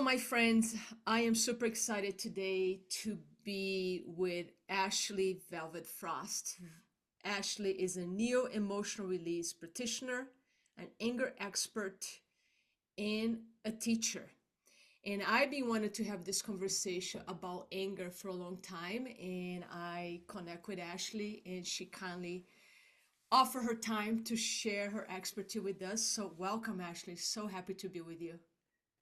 My friends, I am super excited today to be with Ashley Velvet Frost. Ashley is a neo emotional release practitioner, an anger expert, and a teacher. And I've been wanting to have this conversation about anger for a long time. And I connect with Ashley, and she kindly offer her time to share her expertise with us. So welcome, Ashley. So happy to be with you.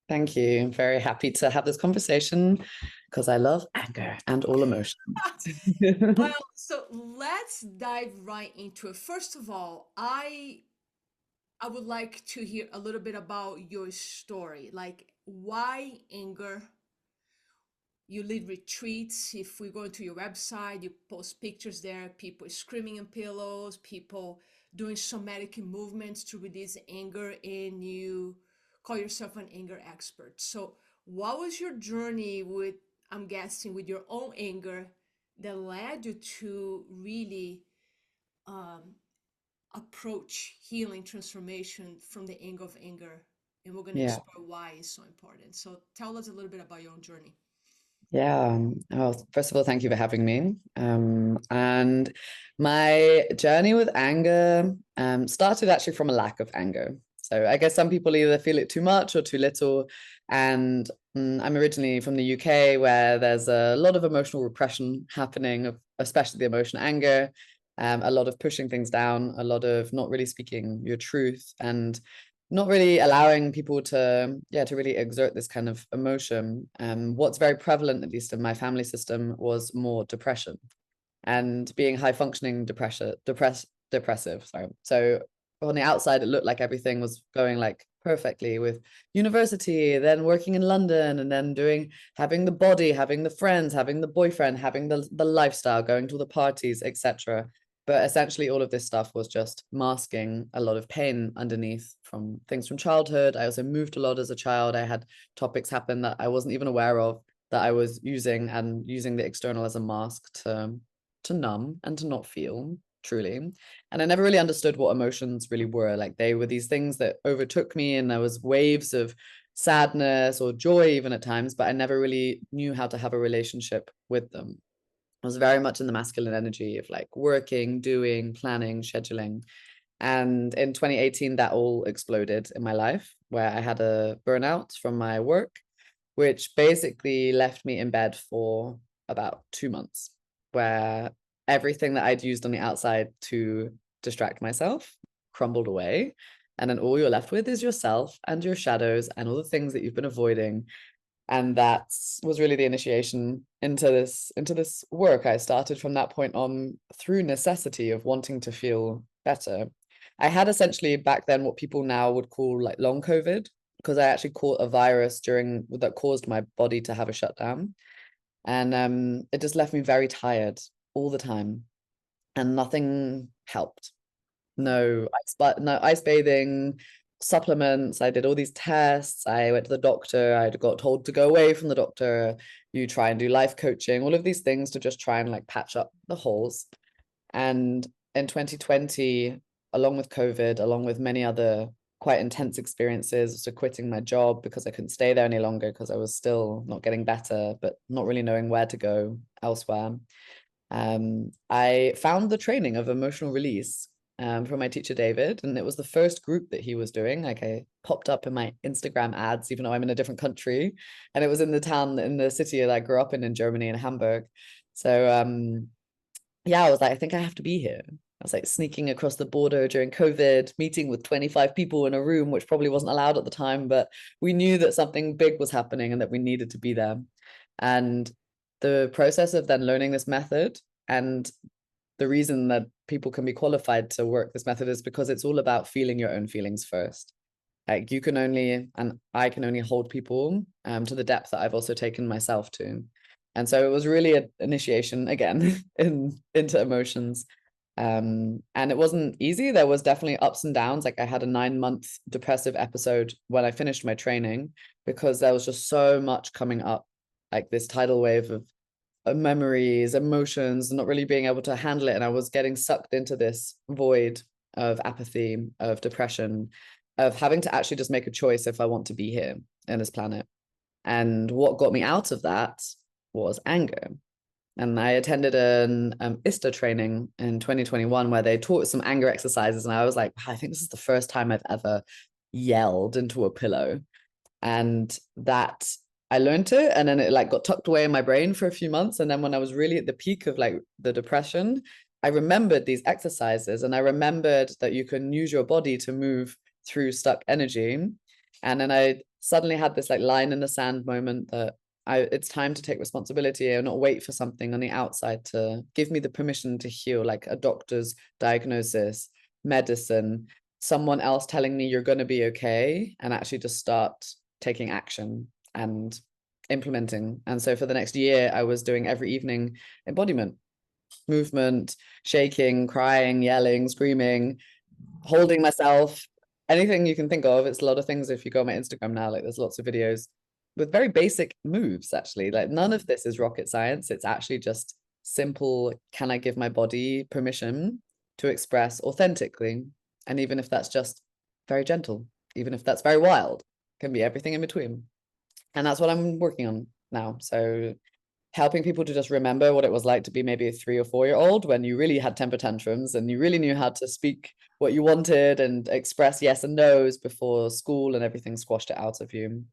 Thank you. I'm very happy to have this conversation because I love anger and all emotions. So let's dive right into it. First of all, I would like to hear a little bit about your story. Like why anger? You lead retreats. If we go into your website, you post pictures there, people screaming in pillows, people doing somatic movements to release anger, and you call yourself an anger expert. So what was your journey with, I'm guessing, with your own anger that led you to really um, approach healing transformation from the angle of anger? And we're going to Yeah. explore why it's so important. So tell us a little bit about your own journey. Yeah. Well, first of all, thank you for having me. And my journey with anger started actually from a lack of anger. So I guess some people either feel it too much or too little. And I'm originally from the UK, where there's a lot of emotional repression happening, especially the emotion anger, a lot of pushing things down, a lot of not really speaking your truth, and not really allowing people to really exert this kind of emotion. What's very prevalent, at least in my family system, was more depression and being high functioning depressive. Sorry. So on the outside, it looked like everything was going like perfectly with university, then working in London, and then having the body, having the friends, having the boyfriend, having the lifestyle, going to the parties, etc. But essentially, all of this stuff was just masking a lot of pain underneath from things from childhood. I also moved a lot as a child. I had topics happen that I wasn't even aware of, that I was using, and using the external as a mask to numb and to not feel truly. And I never really understood what emotions really were. Like, they were these things that overtook me, and there was waves of sadness or joy even at times, but I never really knew how to have a relationship with them. I was very much in the masculine energy of like working, doing, planning, scheduling. And in 2018, that all exploded in my life, where I had a burnout from my work, which basically left me in bed for about 2 months, where everything that I'd used on the outside to distract myself crumbled away. And then all you're left with is yourself and your shadows and all the things that you've been avoiding. And that was really the initiation into this work. I started from that point on through necessity of wanting to feel better. I had essentially back then what people now would call like long COVID, because I actually caught a virus during that caused my body to have a shutdown. And it just left me very tired all the time, and nothing helped. No ice bathing, supplements. I did all these tests. I went to the doctor. I got told to go away from the doctor. You try and do life coaching, all of these things to just try and like patch up the holes. And in 2020, along with COVID, along with many other quite intense experiences, so quitting my job because I couldn't stay there any longer because I was still not getting better, but not really knowing where to go elsewhere. I found the training of emotional release from my teacher David, and it was the first group that he was doing. Like, I popped up in my Instagram ads, even though I'm in a different country, and it was in the town, in the city that I grew up in Germany, in Hamburg. So yeah, I was like, I think I have to be here. I was like sneaking across the border during COVID, meeting with 25 people in a room, which probably wasn't allowed at the time, but we knew that something big was happening and that we needed to be there. And the process of then learning this method, and the reason that people can be qualified to work this method, is because it's all about feeling your own feelings first. Like, you can only, and I can only hold people to the depth that I've also taken myself to. And so it was really an initiation again into emotions. And it wasn't easy. There was definitely ups and downs. Like, I had a 9-month depressive episode when I finished my training, because there was just so much coming up, like this tidal wave of memories, emotions, not really being able to handle it. And I was getting sucked into this void of apathy, of depression, of having to actually just make a choice if I want to be here in this planet. And what got me out of that was anger. And I attended an ISTA training in 2021 where they taught some anger exercises. And I was like, I think this is the first time I've ever yelled into a pillow. And that I learned it, and then it like got tucked away in my brain for a few months. And then when I was really at the peak of like the depression, I remembered these exercises, and I remembered that you can use your body to move through stuck energy. And then I suddenly had this like line in the sand moment that it's time to take responsibility and not wait for something on the outside to give me the permission to heal, like a doctor's diagnosis, medicine, someone else telling me you're going to be okay, and actually just start taking action and implementing. And so for the next year, I was doing every evening embodiment, movement, shaking, crying, yelling, screaming, holding myself, anything you can think of. It's a lot of things. If you go on my Instagram now, like there's lots of videos with very basic moves, actually. Like none of this is rocket science. It's actually just simple. Can I give my body permission to express authentically? And even if that's just very gentle, even if that's very wild, can be everything in between. And that's what I'm working on now. So helping people to just remember what it was like to be maybe a 3 or 4 year old when you really had temper tantrums and you really knew how to speak what you wanted and express yes and no's before school and everything squashed it out of you.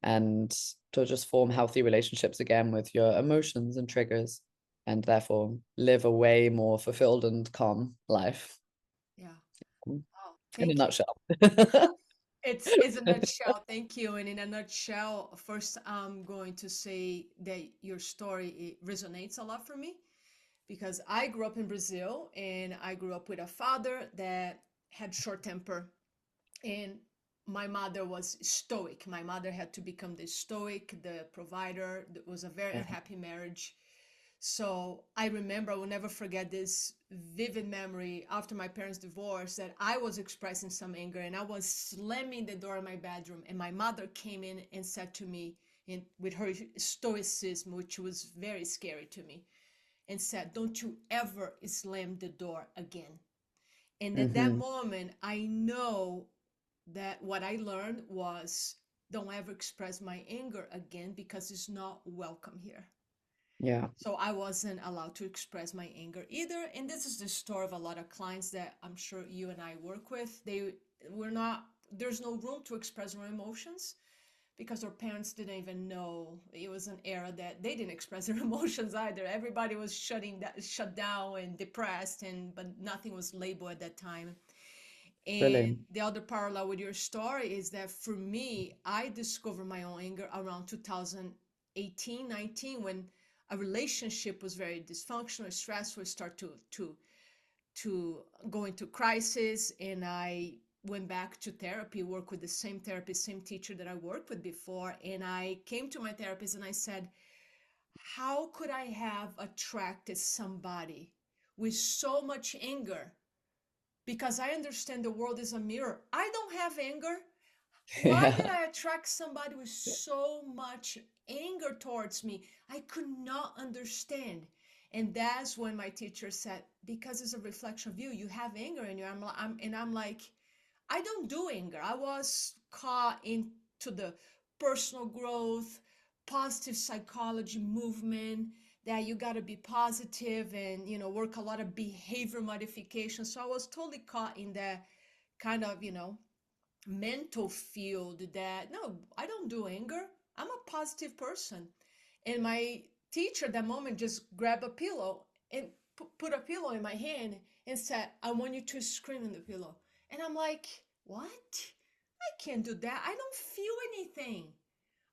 And to just form healthy relationships again with your emotions and triggers, and therefore live a way more fulfilled and calm life. Yeah. Oh, In a thank you. nutshell. It's a nutshell. Thank you. And in a nutshell, first, I'm going to say that your story it resonates a lot for me because I grew up in Brazil and I grew up with a father that had short temper, and my mother was stoic. My mother had to become the stoic, the provider. It was a very Yeah. unhappy marriage. So I remember, I will never forget this vivid memory after my parents' divorce that I was expressing some anger and I was slamming the door of my bedroom. And my mother came in and said to me, with her stoicism, which was very scary to me, and said, "Don't you ever slam the door again." And at that Mm-hmm. moment, I know that what I learned was don't ever express my anger again because it's not welcome here. Yeah. So I wasn't allowed to express my anger either. And this is the story of a lot of clients that I'm sure you and I work with. They were not, there's no room to express our emotions because our parents didn't even know. It was an era that they didn't express their emotions either. Everybody was shut down and depressed, and but nothing was labeled at that time. And Brilliant. the other parallel with your story is that for me, I discovered my own anger around 2018, 19, when a relationship was very dysfunctional, stressful, start to go into crisis, and I went back to therapy, work with the same therapist, same teacher that I worked with before, and I came to my therapist and I said, how could I have attracted somebody with so much anger? Because I understand the world is a mirror. I don't have anger. Why did Yeah. I attract somebody with so much anger towards me? I could not understand. And that's when my teacher said, because it's a reflection of you, you have anger in you. And I'm like, I don't do anger. I was caught into the personal growth, positive psychology movement that you got to be positive and, work a lot of behavior modification. So I was totally caught in that kind of, mental field that no, I don't do anger. I'm a positive person. And my teacher at that moment just grabbed a pillow and put a pillow in my hand and said, I want you to scream in the pillow. And I'm like, what? I can't do that. I don't feel anything.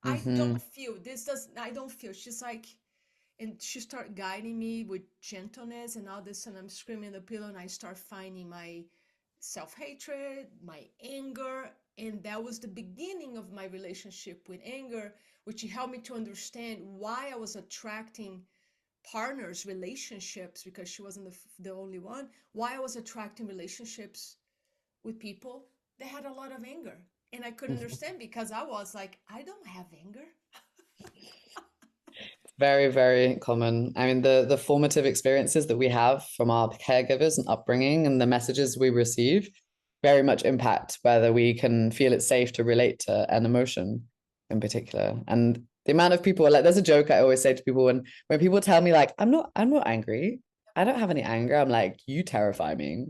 I Mm-hmm. don't feel this does I don't feel. She's like, and she started guiding me with gentleness, and all of a sudden I'm screaming in the pillow and I start finding my self-hatred, my anger, and that was the beginning of my relationship with anger, which helped me to understand why I was attracting partners, relationships, because she wasn't the only one, why I was attracting relationships with people that had a lot of anger. And I couldn't understand because I was like, I don't have anger. Very, very common. I mean, the formative experiences that we have from our caregivers and upbringing and the messages we receive very much impact whether we can feel it safe to relate to an emotion. in particular. And the amount of people, like, there's a joke I always say to people when people tell me like I'm not angry, I don't have any anger. I'm like, you terrify me.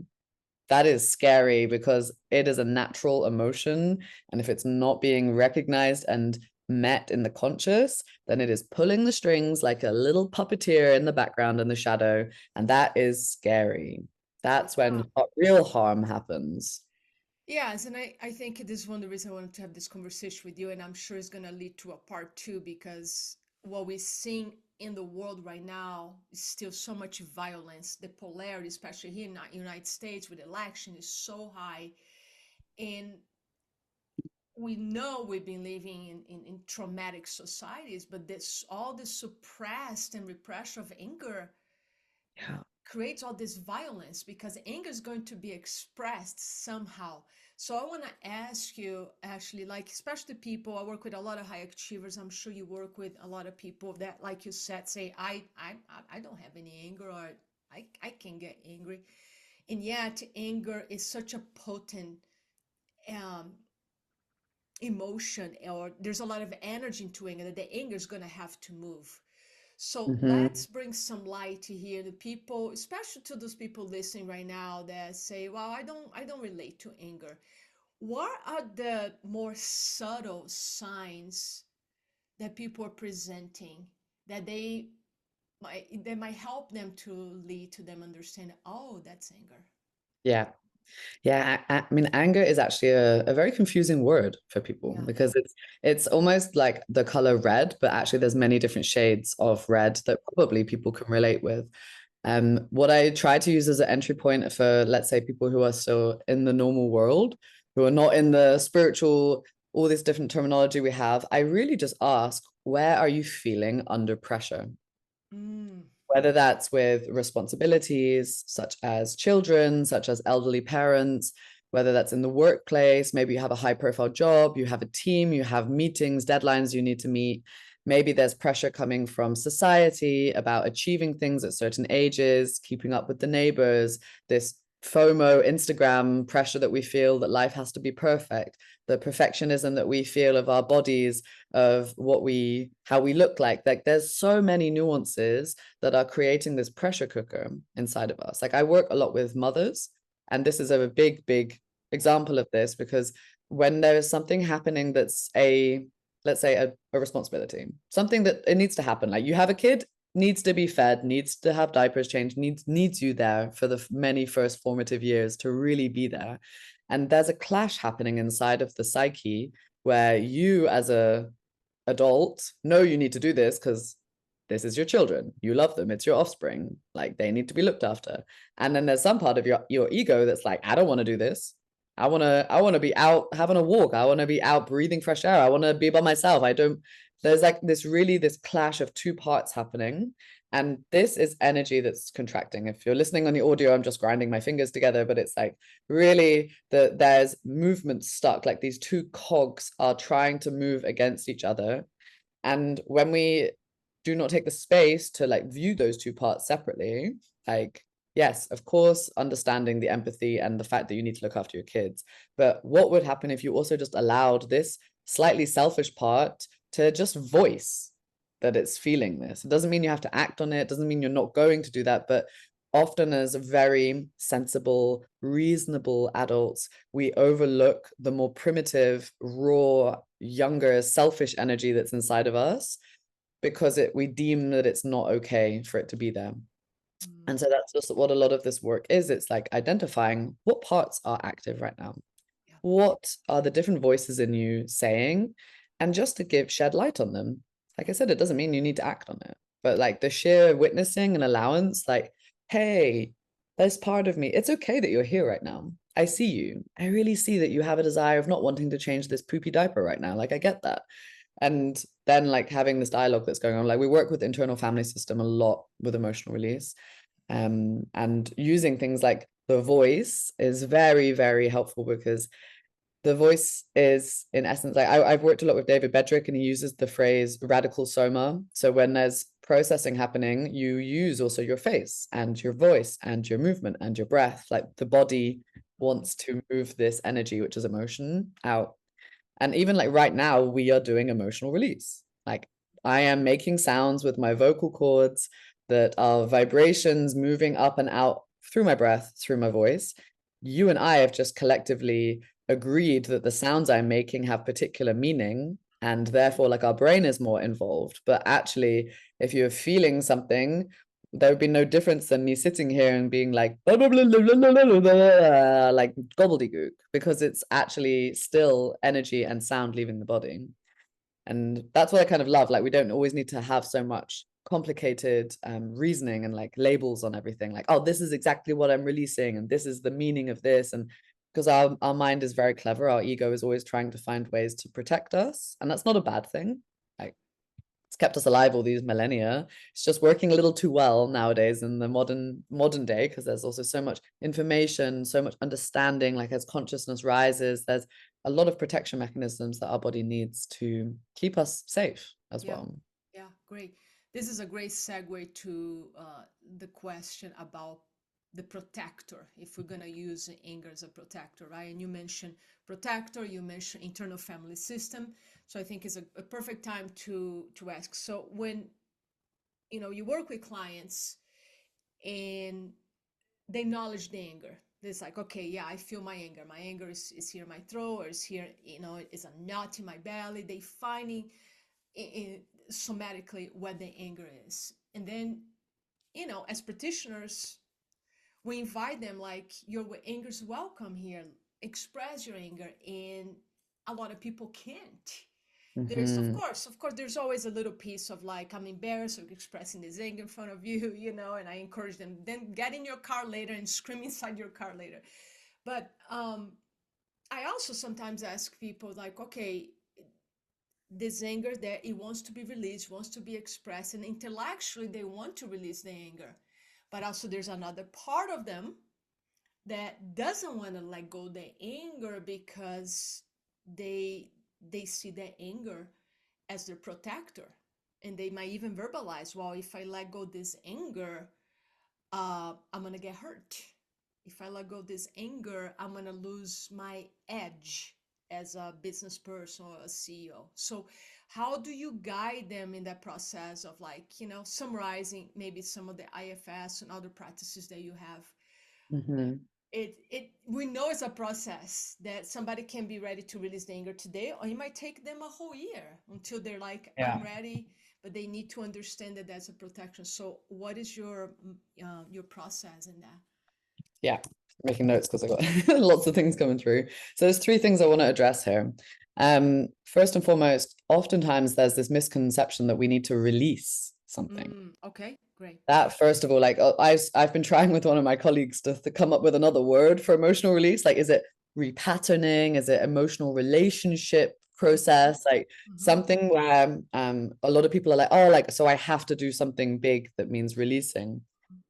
That is scary because it is a natural emotion. And if it's not being recognized and met in the conscious, then it is pulling the strings like a little puppeteer in the background in the shadow. And that is scary. Yeah. That's when real harm happens. Yes, and I think this is one of the reasons I wanted to have this conversation with you, and I'm sure it's going to lead to a part two because what we're seeing in the world right now is still so much violence. The polarity, especially here in the United States with election, is so high. And we know we've been living in traumatic societies, but this all this suppressed and repression of anger Yeah. creates all this violence because anger is going to be expressed somehow. So I want to ask you actually, like, especially people, I work with a lot of high achievers. I'm sure you work with a lot of people that, like you said, say, I don't have any anger, or I can get angry. And yet anger is such a potent um, emotion, or there's a lot of energy into anger that the anger is going to have to move. So let's Mhm. bring some light here to people, especially to those people listening right now that say, "Well, I don't relate to anger." What are the more subtle signs that people are presenting that they might help them to lead to them understand, oh, that's anger. Yeah. Yeah, I mean, anger is actually a very confusing word for people Yeah. because it's almost like the color red, but actually there's many different shades of red that probably people can relate with. What I try to use as an entry point for, let's say, people who are still in the normal world, who are not in the spiritual, all this different terminology we have, I really just ask, where are you feeling under pressure? Mm. Whether that's with responsibilities such as children, such as elderly parents, whether that's in the workplace, maybe you have a high profile job, you have a team, you have meetings, deadlines you need to meet. Maybe there's pressure coming from society about achieving things at certain ages, keeping up with the neighbors, this FOMO, Instagram pressure that we feel that life has to be perfect, the perfectionism that we feel of our bodies, of how we look like there's so many nuances that are creating this pressure cooker inside of us. Like, I work a lot with mothers, and this is a big example of this because when there is something happening that's let's say a responsibility, something that it needs to happen, like you have a kid, needs to be fed, needs to have diapers changed, needs you there for the many first formative years to really be there. And there's a clash happening inside of the psyche where you as a adult know you need to do this because this is your children, you love them, it's your offspring, like they need to be looked after. And then there's some part of your ego that's like, I don't want to do this. I want to be out having a walk, I want to be out breathing fresh air, I want to be by myself. I don't There's like this clash of two parts happening, and this is energy that's contracting. If you're listening on the audio, I'm just grinding my fingers together, but it's like really there's movement stuck, like these two cogs are trying to move against each other. And when we do not take the space to like view those two parts separately, like, yes, of course, understanding the empathy and the fact that you need to look after your kids, but what would happen if you also just allowed this slightly selfish part to just voice that it's feeling this? It doesn't mean you have to act on it, it doesn't mean you're not going to do that, but often as very sensible, reasonable adults, we overlook the more primitive, raw, younger, selfish energy that's inside of us because we deem that it's not okay for it to be there. And Mm. so that's just what a lot of this work is. It's like identifying what parts are active right now. Yeah. What are the different voices in you saying? And just to shed light on them. Like I said, it doesn't mean you need to act on it, but like the sheer witnessing and allowance, like, hey, there's part of me. It's okay that you're here right now. I see you. I really see that you have a desire of not wanting to change this poopy diaper right now. Like, I get that. And then like having this dialogue that's going on, like we work with internal family system a lot with emotional release, and using things like the voice is very, very helpful because the voice is in essence like I've worked a lot with David Bedrick, and he uses the phrase radical soma. So when there's processing happening, you use also your face and your voice and your movement and your breath. Like the body wants to move this energy, which is emotion, out. And even like right now, we are doing emotional release. Like I am making sounds with my vocal cords that are vibrations moving up and out through my breath, through my voice. You and I have just collectively agreed that the sounds I'm making have particular meaning, and therefore, like our brain is more involved. But actually, if you're feeling something, there would be no difference than me sitting here and being like blah, blah, blah, blah, blah, blah, blah, blah, like gobbledygook, because it's actually still energy and sound leaving the body. And that's what I kind of love. Like we don't always need to have so much complicated reasoning and like labels on everything. Like, oh, this is exactly what I'm releasing, and this is the meaning of this. And because our mind is very clever, our ego is always trying to find ways to protect us, and that's not a bad thing. Like it's kept us alive all these millennia. It's just working a little too well nowadays in the modern day, because there's also so much information, so much understanding. Like as consciousness rises, there's a lot of protection mechanisms that our body needs to keep us safe as Yeah, well. yeah, great. This is a great segue to the question about the protector, if we're going to use anger as a protector, right? And you mentioned protector, you mentioned internal family system. So I think it's a perfect time to ask. So when you work with clients and they acknowledge the anger, it's like, okay, yeah, I feel my anger. My anger is here in my throat, or is here, it's a knot in my belly. They finding in, somatically what the anger is. And then, as practitioners, we invite them like your anger is welcome here. Express your anger. And a lot of people can't. There's Mm-hmm. of course, there's always a little piece of like, I'm embarrassed of expressing this anger in front of you, and I encourage them, then get in your car later and scream inside your car later. But I also sometimes ask people like, okay, this anger that it wants to be released, wants to be expressed, and intellectually they want to release the anger. But also there's another part of them that doesn't want to let go the anger because they they see the anger as their protector. And they might even verbalize, well, if I let go this anger, I'm gonna get hurt. If I let go this anger, I'm gonna lose my edge as a business person or a CEO. So, how do you guide them in that process of like, summarizing maybe some of the IFS and other practices that you have? Mm-hmm. It we know it's a process that somebody can be ready to release the anger today, or it might take them a whole year until they're like, Yeah. I'm ready, but they need to understand that that's a protection. So what is your process in that? Yeah, making notes because I got lots of things coming through. So there's three things I want to address here. First and foremost, oftentimes there's this misconception that we need to release something. Okay, great. That first of all, like I've been trying with one of my colleagues to come up with another word for emotional release. Like, is it repatterning? Is it emotional relationship process? Like Mm-hmm. something where a lot of people are like, oh, like so I have to do something big that means releasing.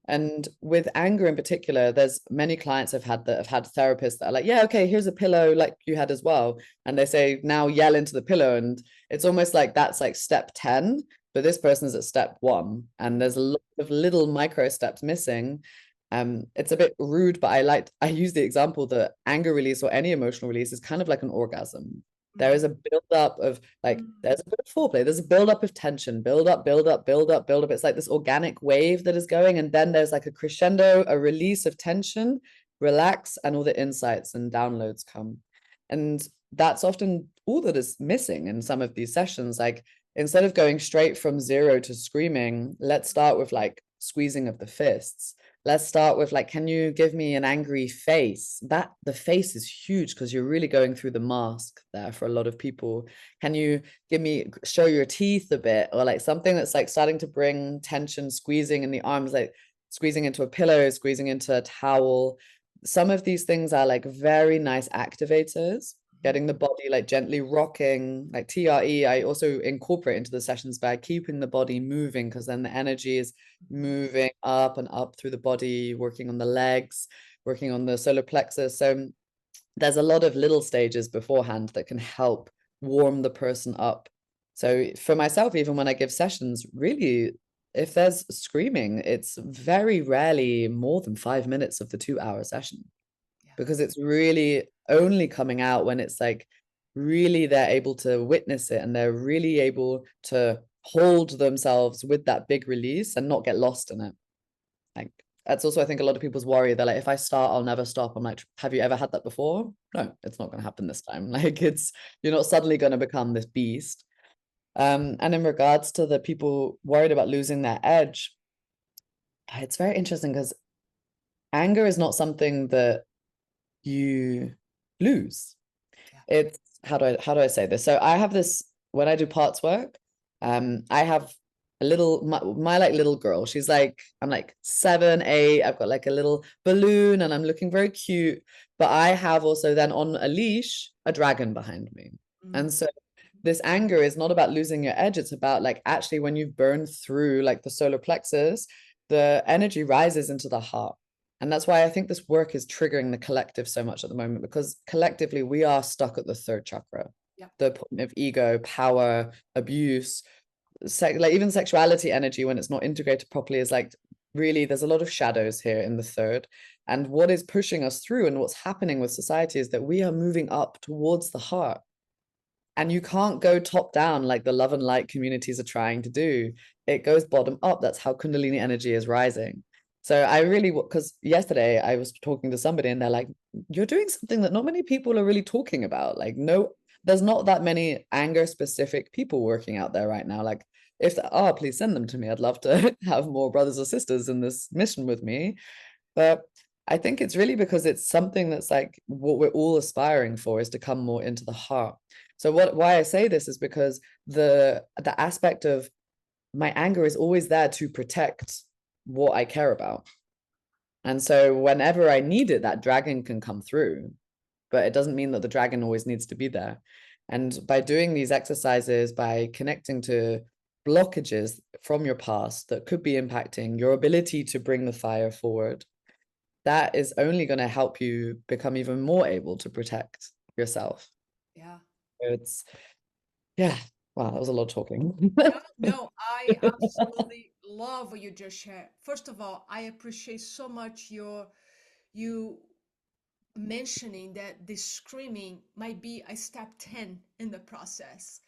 And with anger in particular, there's many clients I've had that have had therapists that are like, yeah, okay, here's a pillow, like you had as well. And they say, now yell into the pillow. And it's almost like that's like step 10, but this person's at step 1. And there's a lot of little micro steps missing. It's a bit rude, but I use the example that anger release or any emotional release is kind of like an orgasm. There is a build up of like Mm-hmm. there's a bit of foreplay, there's a build up of tension, build up, build up, build up, build up. It's like this organic wave that is going, and then there's like a crescendo, a release of tension, relax, and all the insights and downloads come. And that's often all that is missing in some of these sessions. Like instead of going straight from zero to screaming, let's start with like squeezing of the fists. Let's start with like, can you give me an angry face? That the face is huge because you're really going through the mask there for a lot of people. Can you show your teeth a bit, or like something that's like starting to bring tension, squeezing in the arms, like squeezing into a pillow, squeezing into a towel. Some of these things are like very nice activators, getting the body like gently rocking, like TRE. I also incorporate into the sessions by keeping the body moving, because then the energy is moving up and up through the body, working on the legs, working on the solar plexus. So there's a lot of little stages beforehand that can help warm the person up. So for myself, even when I give sessions, really, if there's screaming, it's very rarely more than 5 minutes of the 2 hour session, Yeah. because it's really only coming out when it's like really they're able to witness it and they're really able to hold themselves with that big release and not get lost in it. Like that's also, I think, a lot of people's worry. They're like, if I start, I'll never stop. I'm like, have you ever had that before? No, it's not going to happen this time. Like it's, you're not suddenly going to become this beast. And in regards to the people worried about losing their edge, it's very interesting because anger is not something that you lose. Yeah. It's how do I say this? So I have this when I do parts work, I have a little my like little girl. She's like I'm like 7, 8. I've got like a little balloon and I'm looking very cute. But I have also then on a leash a dragon behind me. Mm. And so this anger is not about losing your edge. It's about like actually when you've burned through like the solar plexus, the energy rises into the heart. And that's why I think this work is triggering the collective so much at the moment, because collectively we are stuck at the third chakra, Yeah. the point of ego, power, abuse, like even sexuality energy when it's not integrated properly is like really there's a lot of shadows here in the third. And what is pushing us through and what's happening with society is that we are moving up towards the heart. And you can't go top down like the love and light communities are trying to do. It goes bottom up. That's how Kundalini energy is rising. So I really, because yesterday I was talking to somebody and they're like, you're doing something that not many people are really talking about. Like, no, there's not that many anger specific people working out there right now. Like, if there are, please send them to me. I'd love to have more brothers or sisters in this mission with me. But I think it's really because it's something that's like what we're all aspiring for is to come more into the heart. So why I say this is because the aspect of my anger is always there to protect what I care about. And so whenever I need it, that dragon can come through, but it doesn't mean that the dragon always needs to be there. And by doing these exercises, by connecting to blockages from your past that could be impacting your ability to bring the fire forward, that is only going to help you become even more able to protect yourself. Yeah. It's, yeah, wow, that was a lot of talking. No, no, I absolutely love what you just shared. First of all, I appreciate so much you mentioning that the screaming might be a step 10 in the process.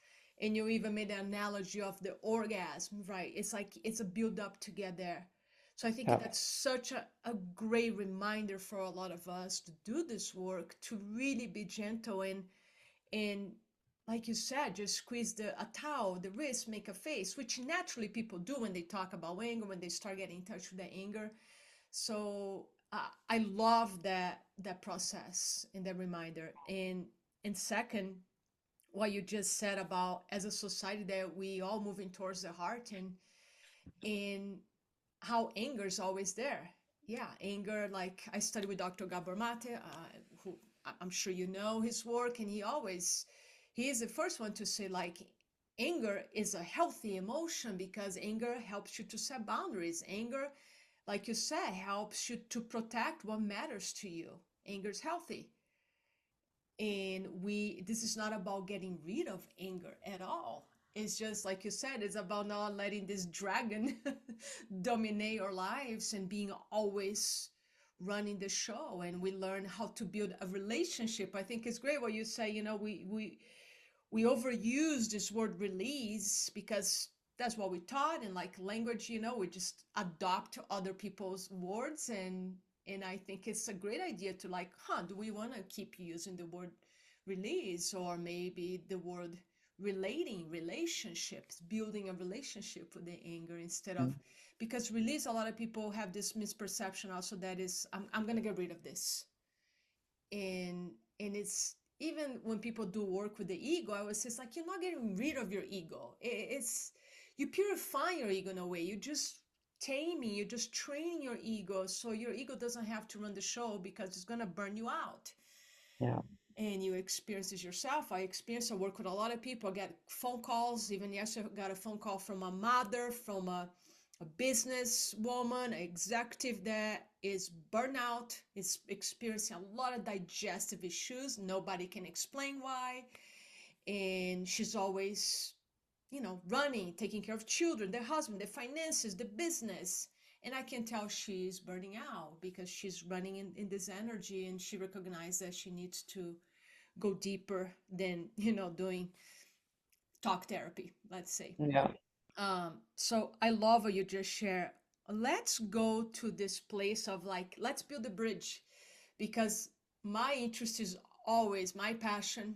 And you even made an analogy of the orgasm, right? It's like it's a build up to get there. So I think Yeah, that's such a great reminder for a lot of us to do this work, to really be gentle and like you said, just squeeze a towel, the wrist, make a face, which naturally people do when they talk about anger, when they start getting in touch with the anger. So I love that process and that reminder. And second, what you just said about as a society that we all moving towards the heart and how anger is always there. Yeah, anger. Like I studied with Dr. Gabor Mate, who I'm sure you know his work, and he is the first one to say like anger is a healthy emotion because anger helps you to set boundaries. Anger, like you said, helps you to protect what matters to you. Anger is healthy. And this is not about getting rid of anger at all. It's just like you said, it's about not letting this dragon dominate our lives and being always running the show. And we learn how to build a relationship. I think it's great what you say, we overuse this word release because that's what we taught, and like language, we just adopt other people's words. And I think it's a great idea to like, do we want to keep using the word release, or maybe the word relating, relationships, building a relationship with the anger instead of, because release, a lot of people have this misperception also that is, I'm gonna get rid of this. And it's, even when people do work with the ego, I was just like, you're not getting rid of your ego. It's, you purify your ego in a way. You just taming, you're just training your ego so your ego doesn't have to run the show because it's gonna burn you out. yeah, And you experience this yourself. I work with a lot of people. I get phone calls. Even yesterday, I got a phone call from a mother, from a business woman, an executive that is burnout, is experiencing a lot of digestive issues. Nobody can explain why. And she's always, running, taking care of children, their husband, their finances, the business. And I can tell she's burning out because she's running in this energy, and she recognized that she needs to go deeper than, doing talk therapy, let's say. Yeah. So I love what you just share. Let's go to this place of like, let's build a bridge, because my interest is always my passion,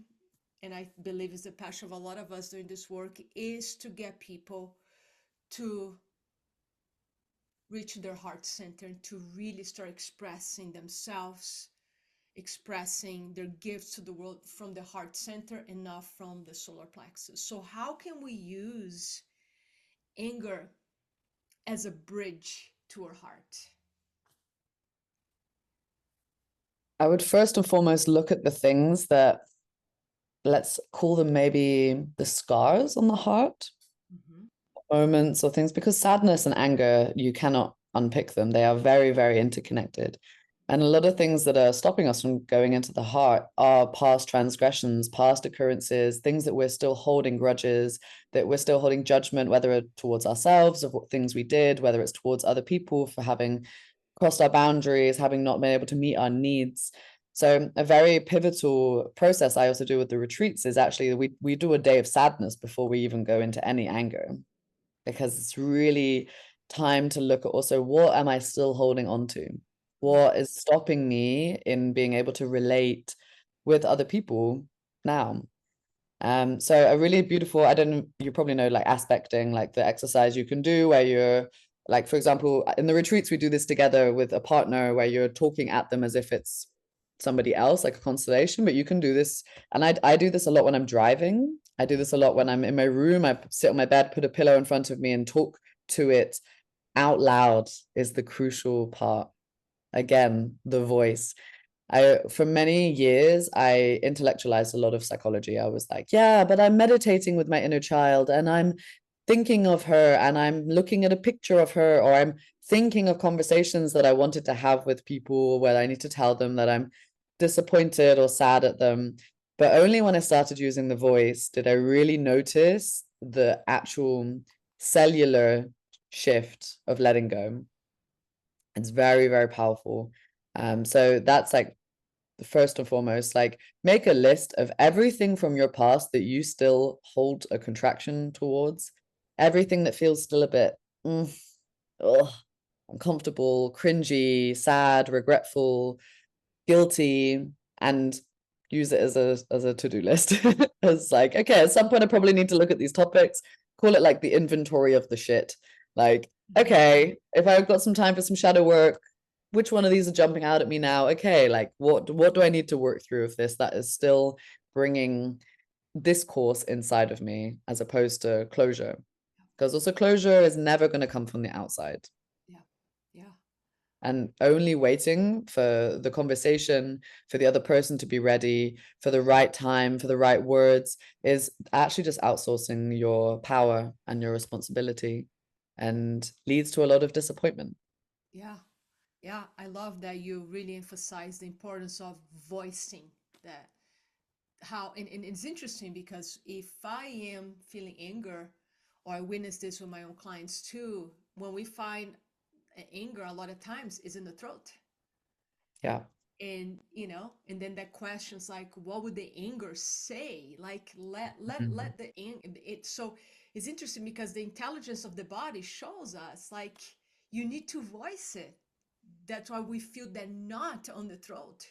and I believe is the passion of a lot of us doing this work, is to get people to reach their heart center and to really start expressing themselves, expressing their gifts to the world from the heart center and not from the solar plexus. So, how can we use anger as a bridge to our heart? I would first and foremost look at the things that, let's call them maybe the scars on the heart, Mm-hmm. moments or things, because sadness and anger, you cannot unpick them. They are very, very interconnected. And a lot of things that are stopping us from going into the heart are past transgressions, past occurrences, things that we're still holding grudges, that we're still holding judgment, whether towards ourselves of what things we did, whether it's towards other people for having crossed our boundaries, having not been able to meet our needs. So a very pivotal process I also do with the retreats is actually we do a day of sadness before we even go into any anger, because it's really time to look at also what am I still holding on to? What is stopping me in being able to relate with other people now? So a really beautiful, I don't know, you probably know like aspecting, like the exercise you can do where you're like, for example, in the retreats, we do this together with a partner where you're talking at them as if it's somebody else, like a constellation, but you can do this. And I do this a lot when I'm driving. I do this a lot when I'm in my room. I sit on my bed, put a pillow in front of me and talk to it out loud is the crucial part. Again, the voice. For many years, I intellectualized a lot of psychology. I was like, yeah, but I'm meditating with my inner child and I'm thinking of her and I'm looking at a picture of her, or I'm thinking of conversations that I wanted to have with people where I need to tell them that I'm disappointed or sad at them. But only when I started using the voice did I really notice the actual cellular shift of letting go. It's very, very powerful. So that's like first and foremost, like make a list of everything from your past that you still hold a contraction towards, everything that feels still a bit ugh, uncomfortable, cringy, sad, regretful, guilty, and use it as a to-do list. It's like, okay, at some point I probably need to look at these topics, call it like the inventory of the shit. Like, Mm-hmm. okay, if I've got some time for some shadow work, which one of these are jumping out at me now? Okay, like what do I need to work through of this that is still bringing discourse inside of me as opposed to closure? Because also closure is never going to come from the outside, Yeah. Yeah. and only waiting for the conversation, for the other person to be ready, for the right time, for the right words is actually just outsourcing your power and your responsibility, and leads to a lot of disappointment. Yeah. Yeah. I love that you really emphasize the importance of voicing that. How, and it's interesting because if I am feeling anger, or I witness this with my own clients too, when we find anger, a lot of times is in the throat. Yeah. And and then that question's like, what would the anger say? Like, Mhm. let the it. So it's interesting because the intelligence of the body shows us like you need to voice it. That's why we feel that knot on the throat.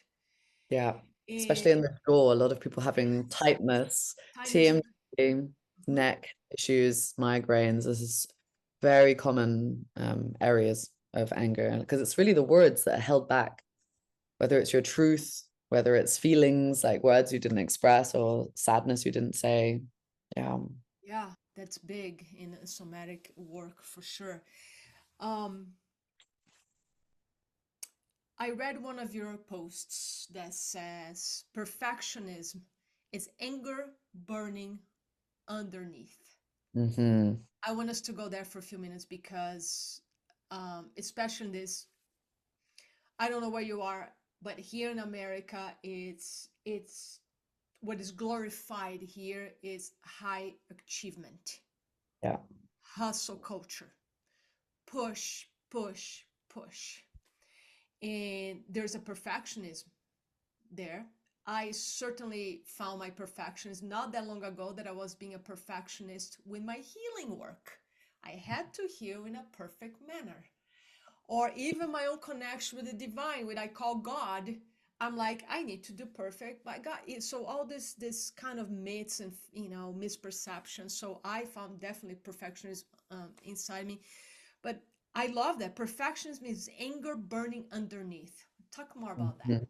Yeah, especially And in the jaw, a lot of people having yes, tightness, tightness. TMJ, Mhm. neck issues, migraines. This is very common areas of anger, because it's really the words that are held back, whether it's your truth, whether it's feelings like words you didn't express or sadness you didn't say. Yeah. Yeah, that's big in somatic work for sure. Um, I read one of your posts that says perfectionism is anger burning underneath. Hmm. I want us to go there for a few minutes because, especially in this, I don't know where you are, but here in America, it's what is glorified here is high achievement, Yeah. hustle culture, push, push, push. And there's a perfectionism there. I certainly found my perfectionist not that long ago that I was being a perfectionist with my healing work. I had to heal in a perfect manner. Or even my own connection with the divine, what I call God. I'm like, I need to do perfect by God. So all this kind of myths and misperceptions. So I found definitely perfectionism inside me. But I love that. Perfectionism is anger burning underneath. Talk more about that. Mhm.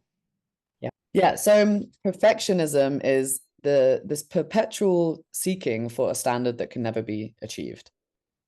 Yeah, so perfectionism is this perpetual seeking for a standard that can never be achieved.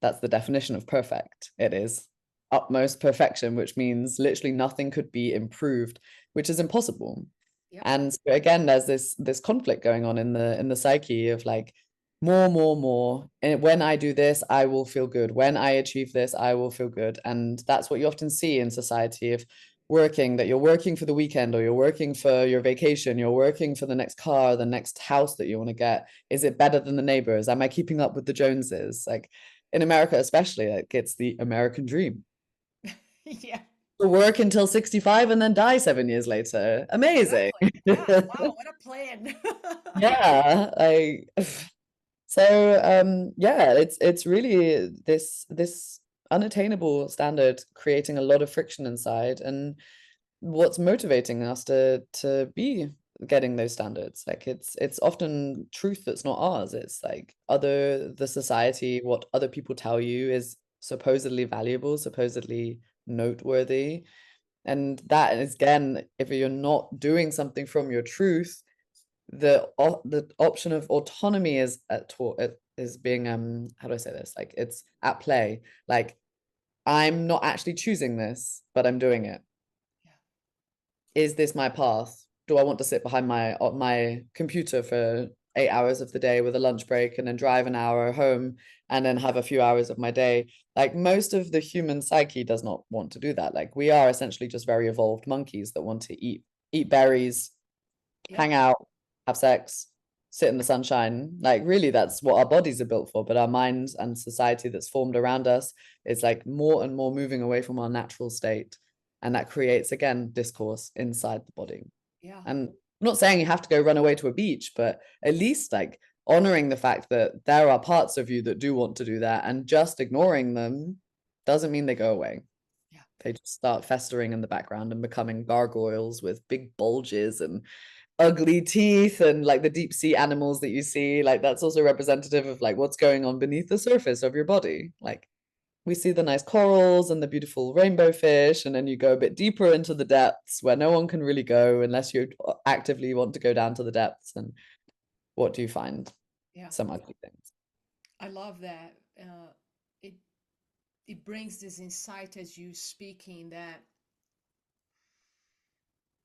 That's the definition of perfect. It is utmost perfection, which means literally nothing could be improved, which is impossible. Yep. And so again, there's this conflict going on in the psyche of like more, more, more. And when I do this, I will feel good. When I achieve this, I will feel good. And that's what you often see in society of working, that you're working for the weekend or you're working for your vacation, you're working for the next car, the next house that you want to get. Is it better than the neighbors? Am I keeping up with the Joneses? Like in America, especially, like it's the American dream Yeah, to work until 65 and then die 7 years later. Amazing. exactly. Yeah. Wow, what a plan. Yeah, I so yeah, it's really this unattainable standard creating a lot of friction inside and what's motivating us to be getting those standards. Like it's often truth that's not ours. It's like the society, what other people tell you is supposedly valuable, supposedly noteworthy. And that is again, if you're not doing something from your truth, the option of autonomy is being how do I say this? Like it's at play. Like I'm not actually choosing this, but I'm doing it. Yeah. Is this my path? Do I want to sit behind my computer for 8 hours of the day with a lunch break and then drive an hour home and then have a few hours of my day? Like most of the human psyche does not want to do that. Like we are essentially just very evolved monkeys that want to eat berries, Yep. hang out, have sex, sit in the sunshine. Like really that's what our bodies are built for, but our minds and society that's formed around us is like more and more moving away from our natural state. And that creates again discourse inside the body. Yeah. And I'm not saying you have to go run away to a beach, but at least like honoring the fact that there are parts of you that do want to do that and just ignoring them doesn't mean they go away. Yeah. They just start festering in the background and becoming gargoyles with big bulges and ugly teeth and like the deep sea animals that you see. Like that's also representative of like what's going on beneath the surface of your body. Like we see the nice corals and the beautiful rainbow fish, and then you go a bit deeper into the depths where no one can really go unless you actively want to go down to the depths. And what do you find? Yeah. Some ugly things. I love that. It it brings this insight as you speaking that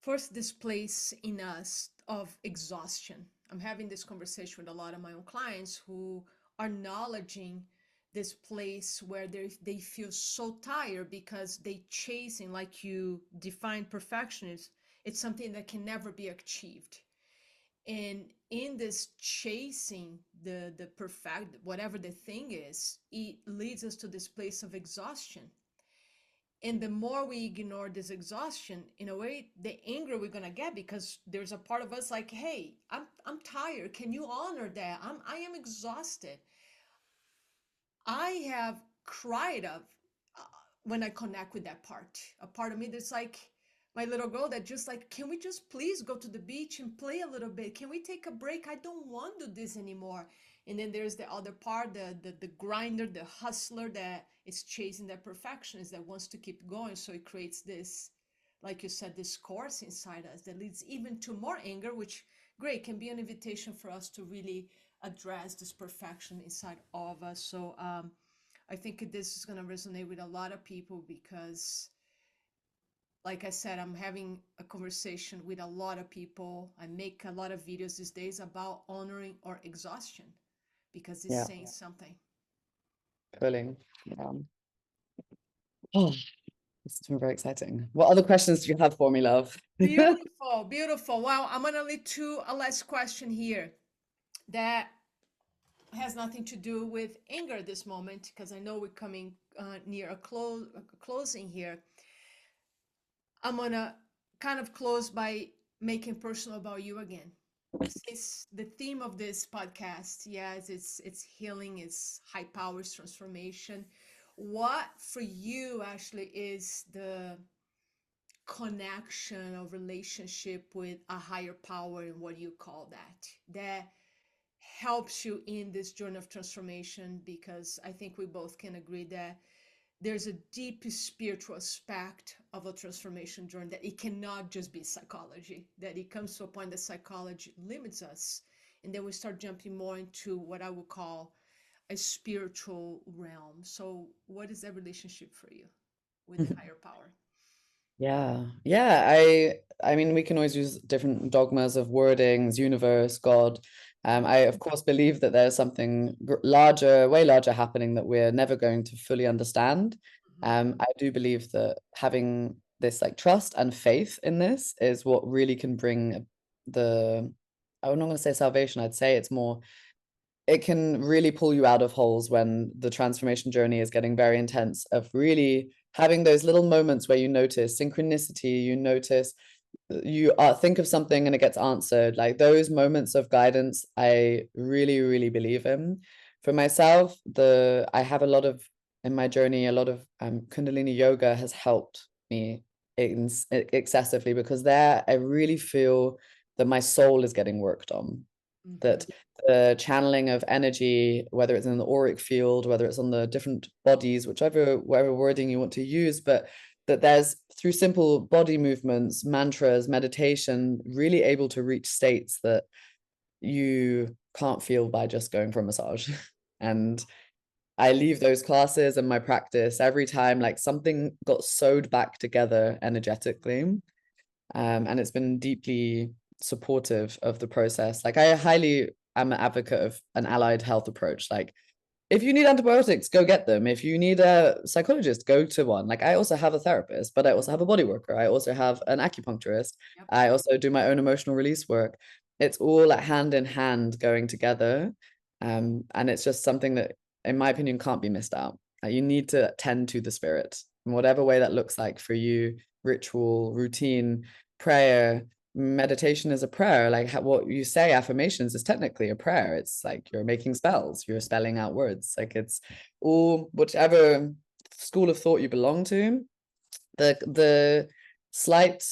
first this place in us of exhaustion. I'm having this conversation with a lot of my own clients who are acknowledging this place where they feel so tired because they chasing, like you define perfectionism, it's something that can never be achieved. And in this chasing the perfect whatever the thing is, it leads us to this place of exhaustion. And the more we ignore this exhaustion, in a way, the anger we're gonna get, because there's a part of us like, hey, I'm tired, can you honor that? I am exhausted. I have cried of uh, when I connect with that part. A part of me that's like my little girl that just like, can we just please go to the beach and play a little bit? Can we take a break? I don't want to do this anymore. And then there's the other part, the grinder, the hustler that is chasing that perfectionist that wants to keep going. So it creates this, like you said, this course inside us that leads even to more anger, which great can be an invitation for us to really address this perfection inside all of us. So I think this is going to resonate with a lot of people because, like I said, I'm having a conversation with a lot of people. I make a lot of videos these days about honoring our exhaustion because it's Yeah, saying something. thrilling. Yeah. Oh, this has been very exciting. What other questions do you have for me, love? Beautiful, beautiful. Well, I'm going to lead to a last question here that has nothing to do with anger at this moment because I know we're coming near a closing here. I'm gonna kind of close by making personal about you again. Since the theme of this podcast, yes, it's healing, it's high powers transformation. What for you actually is the connection or relationship with a higher power, and what you call that helps you in this journey of transformation? Because I think we both can agree that there's a deep spiritual aspect of a transformation journey, that it cannot just be psychology, that it comes to a point that psychology limits us, and then we start jumping more into what I would call a spiritual realm. So what is that relationship for you with the higher power? Yeah. Yeah. I mean, we can always use different dogmas of wordings, universe, God. I of course believe that there's something larger, way larger happening that we're never going to fully understand. Mhm. I do believe that having this like trust and faith in this is what really can bring the, I'm not going to say salvation, I'd say it's more, it can really pull you out of holes when the transformation journey is getting very intense, of really having those little moments where you notice synchronicity, you notice you think of something and it gets answered. Like those moments of guidance, I really, really believe in. For myself, the I have a lot of in my journey, a lot of Kundalini yoga has helped me excessively, because there I really feel that my soul is getting worked on, Mhm. that the channeling of energy, whether it's in the auric field, whether it's on the different bodies, whichever whatever wording you want to use, but that there's through simple body movements, mantras, meditation, really able to reach states that you can't feel by just going for a massage. And I leave those classes and my practice every time like something got sewed back together energetically. And it's been deeply supportive of the process. Like I highly am an advocate of an allied health approach. Like if you need antibiotics, go get them. If you need a psychologist, go to one. Like I also have a therapist, but I also have a body worker. I also have an acupuncturist. Yep. I also do my own emotional release work. It's all like hand in hand going together. And it's just something that, in my opinion, can't be missed out. You need to tend to the spirit in whatever way that looks like for you, ritual, routine, prayer. Meditation is a prayer. Like what you say, affirmations is technically a prayer. It's like you're making spells, you're spelling out words. Like it's all, whichever school of thought you belong to. The slight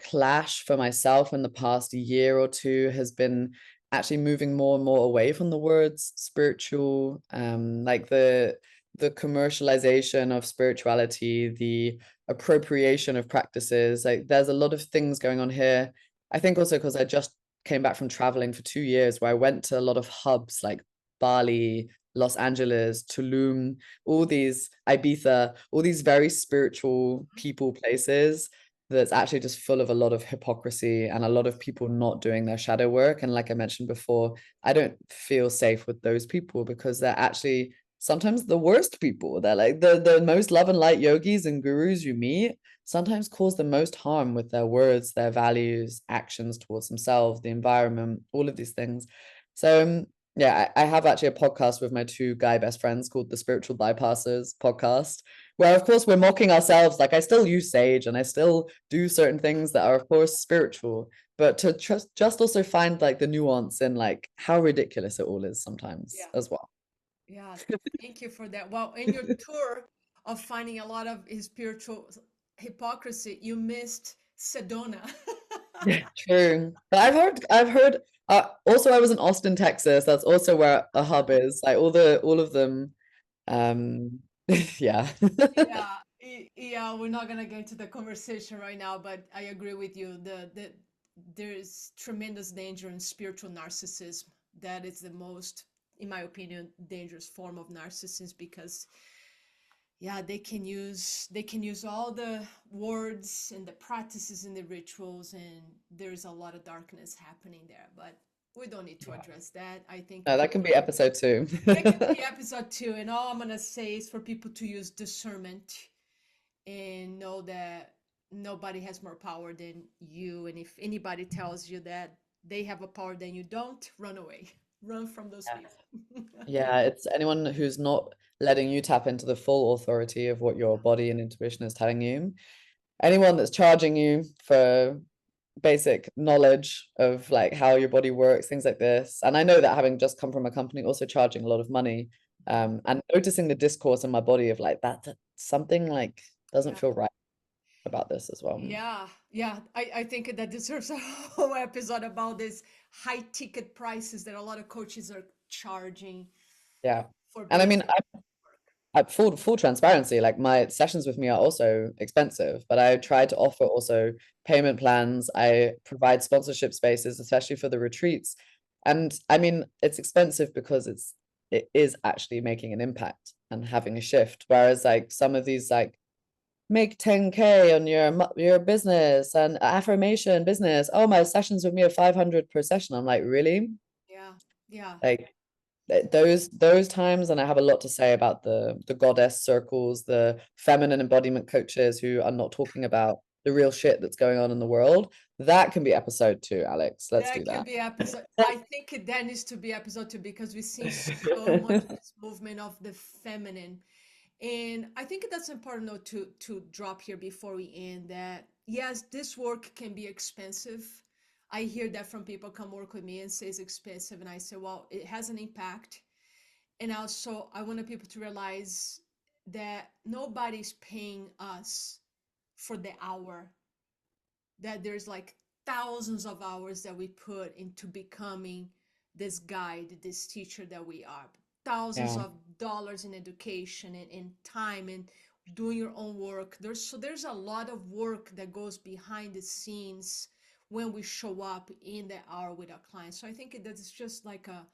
clash for myself in the past year or two has been actually moving more and more away from the words spiritual, like the commercialization of spirituality, the appropriation of practices. Like there's a lot of things going on here. I think also because I just came back from traveling for 2 years, where I went to a lot of hubs like Bali, Los Angeles, Tulum, all these Ibiza, all these very spiritual people places that's actually just full of a lot of hypocrisy and a lot of people not doing their shadow work. And like I mentioned before, I don't feel safe with those people because they're actually sometimes the worst people. They're like the most love and light yogis and gurus you meet sometimes cause the most harm with their words, their values, actions towards themselves, the environment, all of these things. So yeah, I have actually a podcast with my two guy best friends called the Spiritual Bypassers podcast, where of course we're mocking ourselves. Like I still use sage and I still do certain things that are of course spiritual, but to just also find like the nuance in like how ridiculous it all is sometimes Yeah. as well. Yeah. Thank you for that. Well, in your tour of finding a lot of his spiritual hypocrisy, you missed Sedona. True. But I've heard also I was in Austin, Texas. That's also where a hub is. Like all of them. Um yeah. Yeah, yeah, we're not gonna get into the conversation right now, but I agree with you. There is tremendous danger in spiritual narcissism. That is the most, in my opinion, dangerous form of narcissism, because yeah, they can use all the words and the practices and the rituals, and there's a lot of darkness happening there. But we don't need to address that. I think No, that can people, be episode two. that can be episode 2, and all I'm gonna say is for people to use discernment and know that nobody has more power than you. And if anybody tells you that they have a power than you don't, run away. Run from those people. Yeah, it's anyone who's not letting you tap into the full authority of what your body and intuition is telling you. Anyone that's charging you for basic knowledge of like how your body works, things like this. And I know that having just come from a company also charging a lot of money, Mhm. and noticing the discourse in my body of like that something like doesn't Yeah. feel right about this as well. Yeah, yeah. I think that deserves a whole episode about this high ticket prices that a lot of coaches are charging Yeah. for And I mean, basic work. full transparency, like my sessions with me are also expensive, but I try to offer also payment plans. I provide sponsorship spaces, especially for the retreats. And I mean, it's expensive because it is actually making an impact and having a shift. Whereas like some of these like make 10K on your business and affirmation business. Oh, my sessions with me are 500 per session. I'm like, really? Yeah, yeah. Like those times, and I have a lot to say about the goddess circles, the feminine embodiment coaches who are not talking about the real shit that's going on in the world. That can be episode 2, Alex. Let's do That can that. be episode. I think that needs to be episode 2 because we've seen so much of this movement of the feminine. And I think that's important though to drop here before we end that yes, this work can be expensive. I hear that from people come work with me and say it's expensive, and I say, well, it has an impact. And also, I wanted people to realize that nobody's paying us for the hour, that there's like thousands of hours that we put into becoming this guide, this teacher that we are. Thousands Yeah, of dollars in education and time and doing your own work. There's a lot of work that goes behind the scenes when we show up in the hour with our clients. So I think that's just like a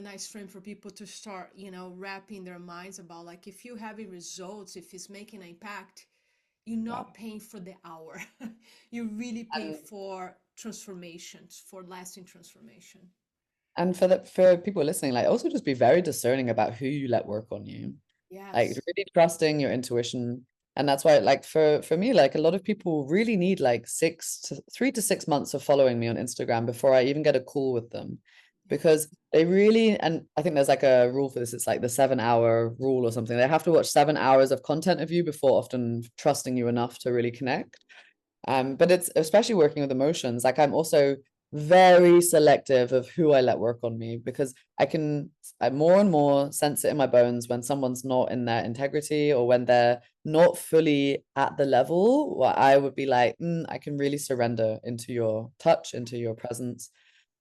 nice frame for people to start, wrapping their minds about like if you having results, if it's making an impact, you're yeah. not paying for the hour. You're really paying And for transformations, for lasting transformation. for people listening, like also just be very discerning about who you let work on you. Like Yes. really trusting your intuition. And that's why like for me, like a lot of people really need like 3 to 6 months of following me on Instagram before I even get a call with them, Yes. because they really, and I think there's like a rule for this, it's like the 7 hour rule or something. They have to watch 7 hours of content of you before often trusting you enough to really connect. But it's especially working with emotions. Like I'm also very selective of who I let work on me, because I more and more sense it in my bones when someone's not in their integrity, or when they're not fully at the level where I would be like, I can really surrender into your touch, into your presence.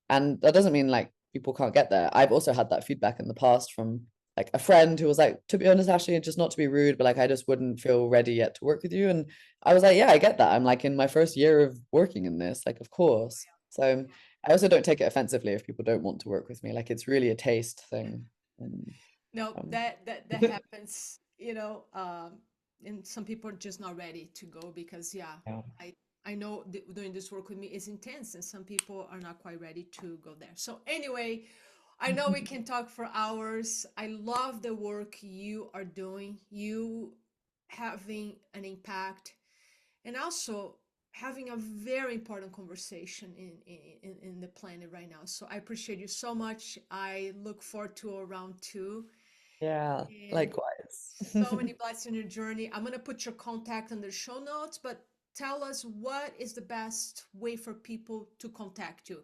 And that doesn't mean like people can't get there. I've also had that feedback in the past from like a friend who was like, to be honest, Ashley, just not to be rude, but like I just wouldn't feel ready yet to work with you. And I was like, yeah, I get that. I'm like in my first year of working in this, like, of course. So I also don't take it offensively if people don't want to work with me. Like it's really a taste thing. And, No, um, that happens, and some people are just not ready to go because yeah, yeah. I know doing this work with me is intense and some people are not quite ready to go there. So anyway, I know we can talk for hours. I love the work you are doing. You having an impact and also having a very important conversation in the planet right now. So I appreciate you so much. I look forward to a round 2 Yeah, and likewise. so many blessings in your journey. I'm gonna put your contact on the show notes, but tell us what is the best way for people to contact you.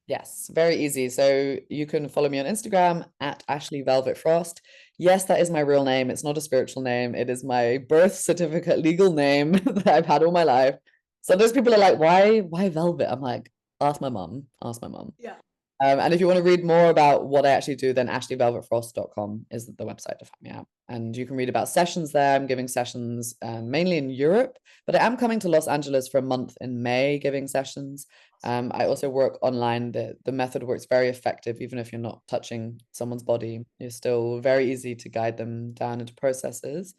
Yes, very easy. So you can follow me on Instagram at Ashley Velvet Frost. Yes, that is my real name. It's not a spiritual name. It is my birth certificate legal name that I've had all my life. So those people are like, why Velvet? I'm like, ask my mum. Ask my mum. Yeah. And if you want to read more about what I actually do, then ashleyvelvetfrost.com is the website to find me out. And you can read about sessions there. I'm giving sessions mainly in Europe, but I am coming to Los Angeles for a month in May giving sessions. I also work online. The method works very effective, even if you're not touching someone's body. You're still very easy to guide them down into processes.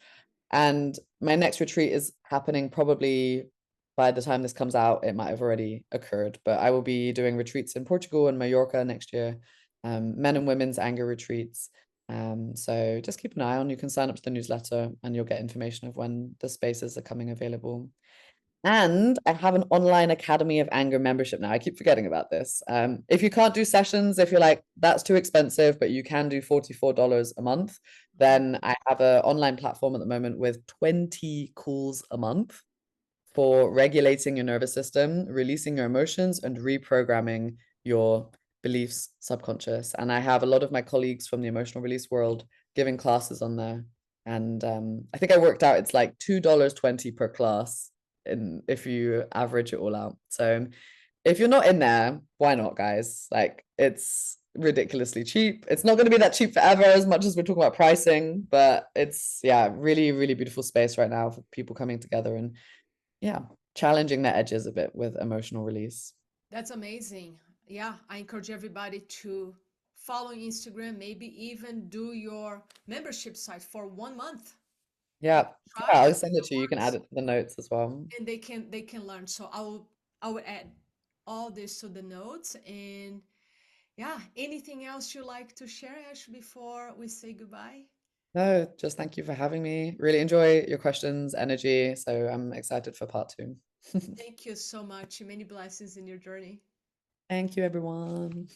And my next retreat is happening probably by the time this comes out, it might have already occurred, but I will be doing retreats in Portugal and Mallorca next year, men and women's anger retreats. So just keep an eye on. You can sign up to the newsletter and you'll get information of when the spaces are coming available. And I have an online Academy of Anger membership now. I keep forgetting about this. If you can't do sessions, if you're like, that's too expensive, but you can do $44 a month, Mhm. then I have an online platform at the moment with 20 calls a month. for regulating your nervous system, releasing your emotions, and reprogramming your beliefs subconscious. And I have a lot of my colleagues from the emotional release world giving classes on there. And I think I worked out it's like $2.20 per class in if you average it all out. So if you're not in there, why not, guys? Like it's ridiculously cheap. It's not going to be that cheap forever as much as we're talking about pricing, but it's yeah, really, really beautiful space right now for people coming together and yeah, challenging their edges a bit with emotional release. That's amazing. Yeah, I encourage everybody to follow Instagram, maybe even do your membership site for 1 month and Yeah, try yeah, to I'll see send if it it to you. You can add works. it to the notes as well. And they can learn. So I will add all this to the notes. And yeah, anything else you like to share, Ash, before we say goodbye? No, just thank you for having me. Really enjoy your questions, energy. So I'm excited for part two. Thank you so much. Many blessings in your journey. Thank you, everyone.